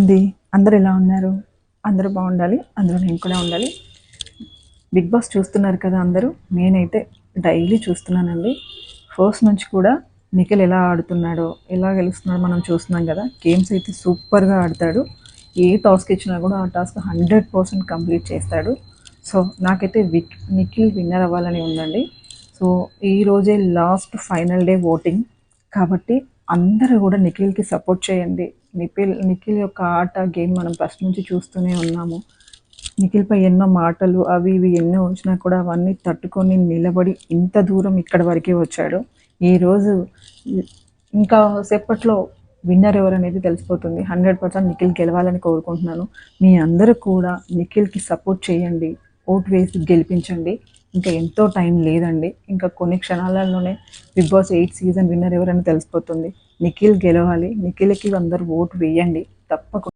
ఉంది. అందరూ ఎలా ఉన్నారు? అందరూ బాగుండాలి, అందులో నేను కూడా ఉండాలి. బిగ్ బాస్ చూస్తున్నారు కదా అందరూ. నేనైతే డైలీ చూస్తున్నానండి. ఫస్ట్ నుంచి కూడా నిఖిల్ ఎలా ఆడుతున్నాడో, ఎలా గెలుస్తున్నాడో మనం చూస్తున్నాం కదా. గేమ్స్ అయితే సూపర్గా ఆడతాడు. ఏ టాస్క్ ఇచ్చినా కూడా ఆ టాస్క్ 100% కంప్లీట్ చేస్తాడు. సో నాకైతే నిఖిల్ విన్నర్ అవ్వాలని ఉందండి. సో ఈరోజే లాస్ట్ ఫైనల్ డే ఓటింగ్ కాబట్టి అందరూ కూడా నిఖిల్కి సపోర్ట్ చేయండి. నిఖిల్ యొక్క ఆట గేమ్ మనం ఫస్ట్ నుంచి చూస్తూనే ఉన్నాము. నిఖిల్పై ఎన్నో మాటలు అవి ఇవి ఎన్నో వచ్చినా కూడా అవన్నీ తట్టుకొని నిలబడి ఇంత దూరం ఇక్కడి వరకే వచ్చాడు. ఈరోజు ఇంకా సేపట్లో విన్నర్ ఎవరనేది తెలిసిపోతుంది. 100% నిఖిల్ గెలవాలని కోరుకుంటున్నాను. మీ అందరూ కూడా నిఖిల్కి సపోర్ట్ చేయండి, ఓటు వేసి గెలిపించండి. ఇంకా ఎంతో టైం లేదండి. ఇంకా కొన్ని క్షణాలలోనే బిగ్ బాస్ 8 సీజన్ విన్నర్ ఎవరని తెలిసిపోతుంది. నిఖిల్ గెలవాలి. నిఖిల్కి అందరూ ఓటు వేయండి తప్పకుండా.